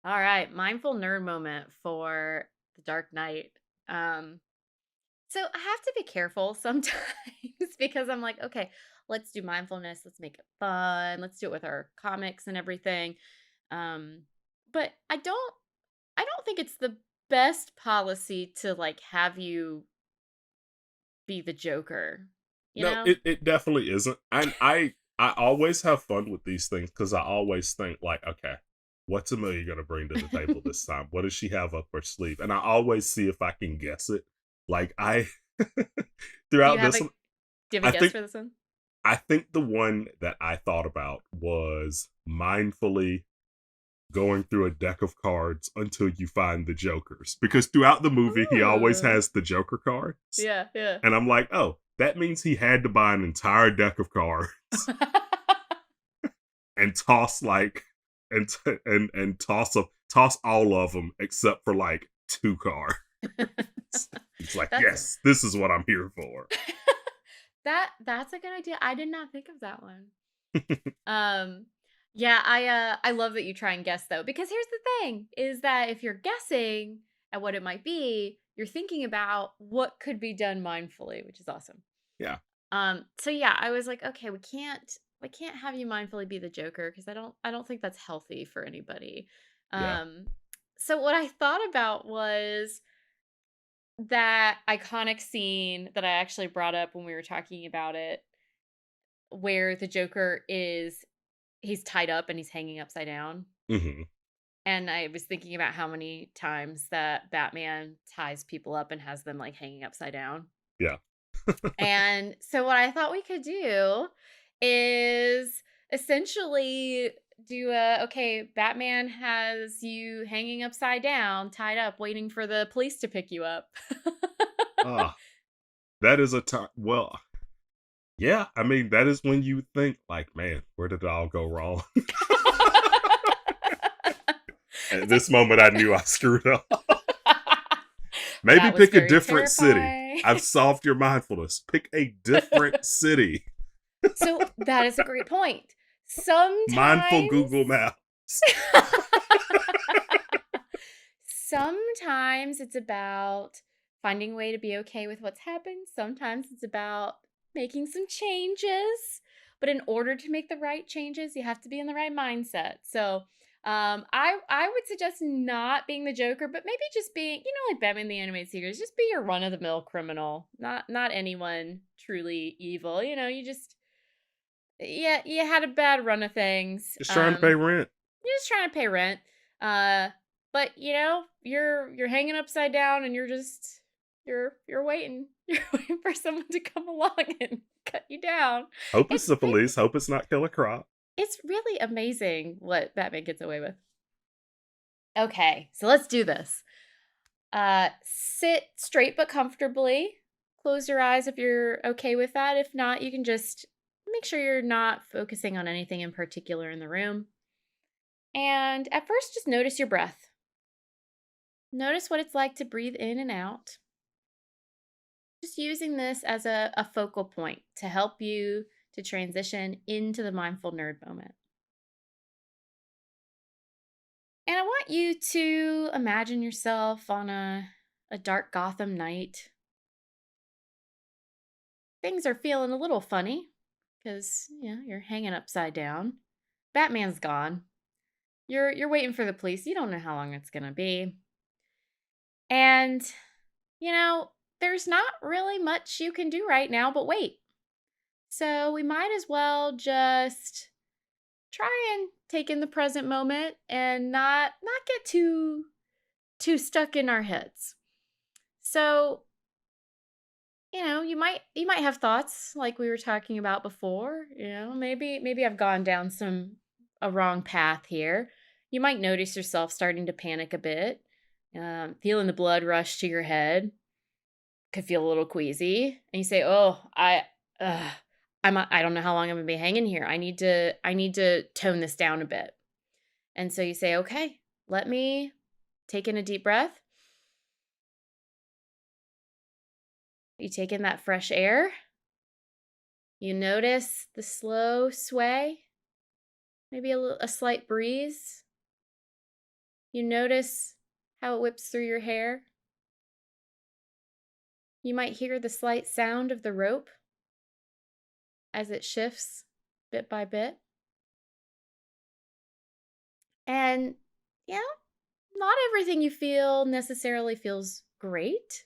All right, mindful nerd moment for the Dark Knight. Um, so I have to be careful sometimes because I'm like, okay, let's do mindfulness, let's make it fun, let's do it with our comics and everything. Um, but I don't think it's the best policy to like have you be the Joker, you No, know? it definitely isn't. And I always have fun with these things because I always think like, okay, what's Amelia gonna bring to the table this time? What does she have up her sleeve? And I always see if I can guess it. Like I Do you throughout have this a one, do you have a I guess think for this one? I think the one that I thought about was mindfully going through a deck of cards until you find the jokers. Because throughout the movie he always Ooh. has the joker cards. Yeah, yeah. And I'm like, oh, that means he had to buy an entire deck of cards and toss like and toss all of them except for like two cards. It's like, That's yes, this is what I'm here for. that's a good idea. I did not think of that one. Um, yeah, I love that you try and guess though, because here's the thing is that if you're guessing at what it might be, you're thinking about what could be done mindfully, which is awesome. Yeah, So yeah, I was like, okay, we can't have you mindfully be the Joker because I don't think that's healthy for anybody. yeah. Um, so what I thought about was that iconic scene that I actually brought up when we were talking about it, where the Joker is he's tied up and he's hanging upside down. Hmm. And I was thinking about how many times that Batman ties people up and has them like hanging upside down. Yeah. And so what I thought we could do is essentially do a okay, Batman has you hanging upside down, tied up, waiting for the police to pick you up. Ah, that is a time. Well, yeah. I mean, that is when you think, like, man, where did it all go wrong? At It's like this moment, I knew I screwed up. Maybe that was pick a very different city. terrifying. I've solved your mindfulness. Pick a different city. So that is a great point. Mindful Sometimes Google Maps. sometimes it's about finding a way to be okay with what's happened. Sometimes it's about making some changes. But in order to make the right changes, you have to be in the right mindset. So I would suggest not being the Joker, but maybe just being, like Batman the Animated Series, just be your run of the mill criminal. Not anyone truly evil. You just yeah, you had a bad run of things. Just trying to pay rent. You're just trying to pay rent. Uh, but you're hanging upside down and you're waiting. You're waiting for someone to come along and cut you down. Hope it's It's the it's police. Hope it's not Killer Croc. it's really amazing what Batman gets away with. Okay, so let's do this. Sit straight but comfortably. Close your eyes if you're okay with that. If not, you can just make sure you're not focusing on anything in particular in the room. And at first, just notice your breath. Notice what it's like to breathe in and out. Just using this as a focal point to help you to transition into the mindful nerd moment. And I want you to imagine yourself on a dark Gotham night. Things are feeling a little funny because you're hanging upside down. Batman's gone. You're waiting for the police. You don't know how long it's gonna be. And you know, there's not really much you can do right now but wait. So we might as well just try and take in the present moment and not get too stuck in our heads. So, you might have thoughts like we were talking about before, maybe I've gone down a wrong path here. You might notice yourself starting to panic a bit, feeling the blood rush to your head, could feel a little queasy, and you say, "Oh, uh, I don't know how long I'm gonna be hanging here. I need to tone this down a bit." And so you say, "Okay, let me take in a deep breath." You take in that fresh air. You notice the slow sway, maybe a slight breeze. You notice how it whips through your hair. You might hear the slight sound of the rope as it shifts bit by bit. And yeah, not everything you feel necessarily feels great,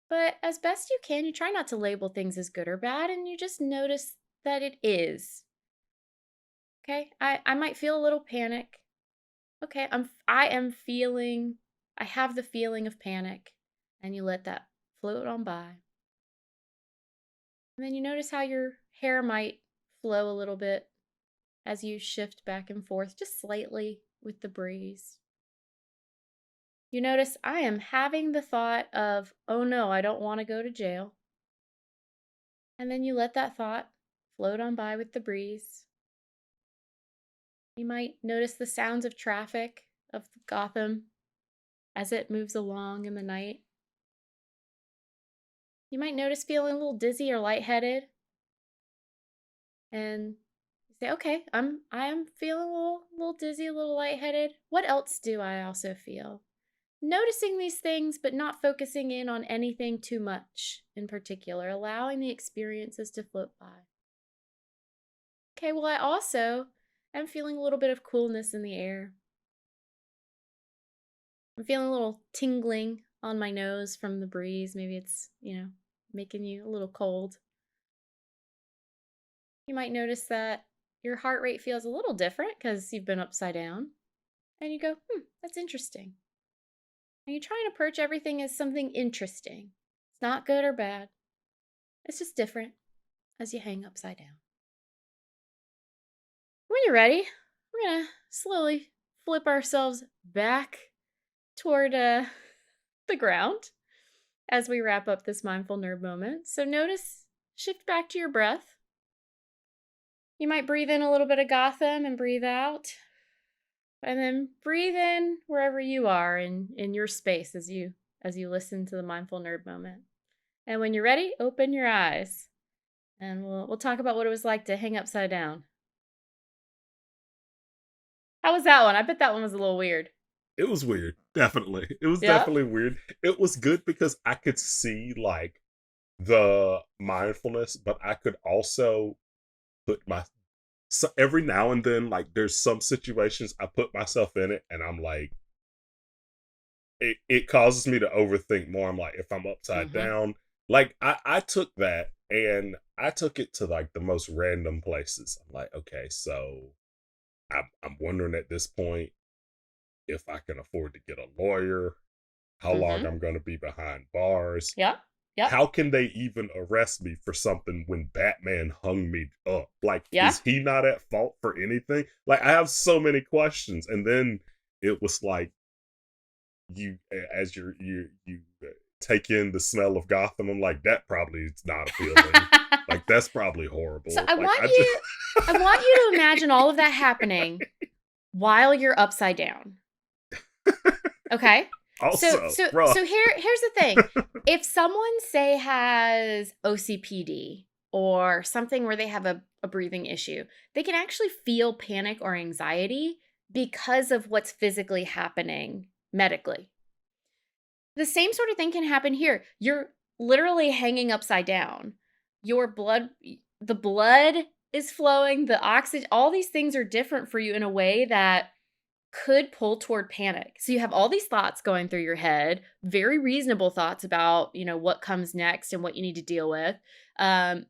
but as best you can, you try not to label things as good or bad, and you just notice that it is. Okay, I might feel a little panic. Okay, I have the feeling of panic, and you let that float on by. And then you notice how your hair might flow a little bit as you shift back and forth just slightly with the breeze. You notice I am having the thought of, oh no, I don't want to go to jail. And then you let that thought float on by with the breeze. You might notice the sounds of traffic of Gotham as it moves along in the night. You might notice feeling a little dizzy or lightheaded. And you say, okay, I am feeling a little dizzy, a little lightheaded. What else do I also feel? Noticing these things, but not focusing in on anything too much in particular, allowing the experiences to float by. Okay, well, I also am feeling a little bit of coolness in the air. I'm feeling a little tingling on my nose from the breeze. Maybe it's, making you a little cold. You might notice that your heart rate feels a little different because you've been upside down. And you go, that's interesting. And you try and approach everything as something interesting. It's not good or bad. It's just different as you hang upside down. When you're ready, we're going to slowly flip ourselves back toward the ground as we wrap up this mindful nerd moment. So notice, shift back to your breath. You might breathe in a little bit of Gotham and breathe out. And then breathe in wherever you are in your space as you listen to the mindful nerd moment. And when you're ready, open your eyes. And we'll talk about what it was like to hang upside down. How was that one? I bet that one was a little weird. It was weird. Definitely. It was Yeah? definitely weird. It was good because I could see like the mindfulness, but I could also put my so every now and then, like there's some situations I put myself in it and I'm like it causes me to overthink more. I'm like, if I'm upside Mm-hmm. down, like I took that and I took it to like the most random places. I'm like, okay, so I'm wondering at this point if I can afford to get a lawyer, how long Mm-hmm. I'm going to be behind bars. Yep. Yep. How can they even arrest me for something when Batman hung me up? Like, Yeah. is he not at fault for anything? Like, I have so many questions. And then it was like, you, as you take in the smell of Gotham, I'm like, that probably is not appealing. Like, that's probably So horrible. I Like, want you to imagine all of that happening while you're upside down. Okay? So also, so bro. so here's the thing. If someone say has OCPD or something where they have a breathing issue, they can actually feel panic or anxiety because of what's physically happening medically. The same sort of thing can happen here. You're literally hanging upside down. The blood is flowing, the oxygen, all these things are different for you in a way that could pull toward panic. So you have all these thoughts going through your head, very reasonable thoughts about, what comes next and what you need to deal with.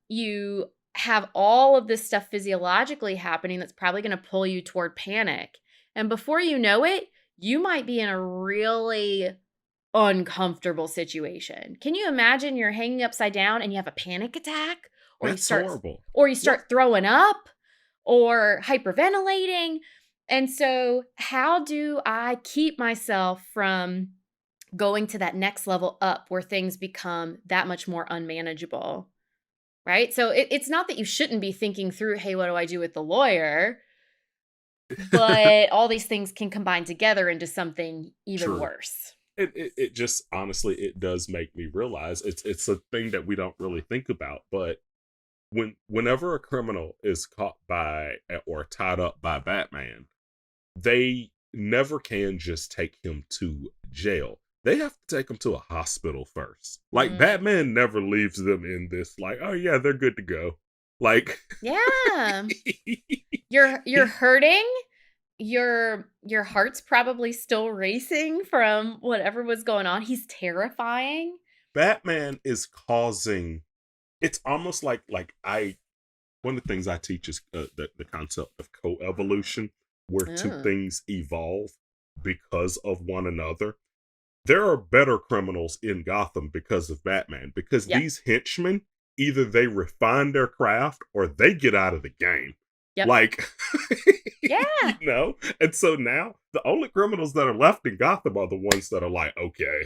You have all of this stuff physiologically happening that's probably going to pull you toward panic. And before you know it, you might be in a really uncomfortable situation. Can you imagine you're hanging upside down and you have a panic attack or That's horrible. you What? start throwing up or hyperventilating? And so, how do I keep myself from going to that next level up where things become that much more unmanageable? Right? So, it's not that you shouldn't be thinking through, hey, what do I do with the lawyer? But all these things can combine together into something even True. worse. It just honestly it does make me realize it's a thing that we don't really think about, but whenever a criminal is caught by or tied up by Batman, they never can just take him to jail. They have to take him to a hospital first. Like, Mm. Batman never leaves them in this, like, oh yeah, they're good to go. Like, Yeah. he- You're hurting. Your heart's probably still racing from whatever was going on. He's terrifying. Batman is causing. It's almost like I. One of the things I teach is the concept of co-evolution, where two Oh, things evolve because of one another. There are better criminals in Gotham because of Batman, because yep, these henchmen, either they refine their craft or they get out of the game. yep. Like, you Yeah. know? And so now the only criminals that are left in Gotham are the ones that are like, okay,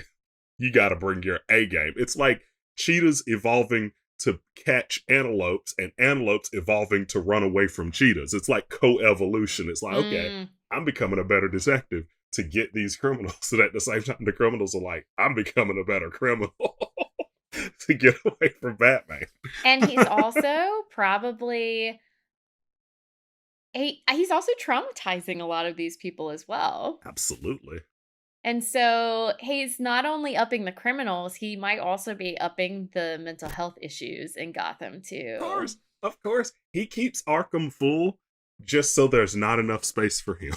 you got to bring your A game. It's like cheetahs evolving to catch antelopes and antelopes evolving to run away from cheetahs. It's like co-evolution. It's like, okay, Mm. I'm becoming a better detective to get these criminals. And at the same time, the criminals are like, I'm becoming a better criminal to get away from Batman. And he's also probably he's also traumatizing a lot of these people as well. Absolutely. And so he's not only upping the criminals, he might also be upping the mental health issues in Gotham Of too. course. Of course. He keeps Arkham full just so there's not enough space for him.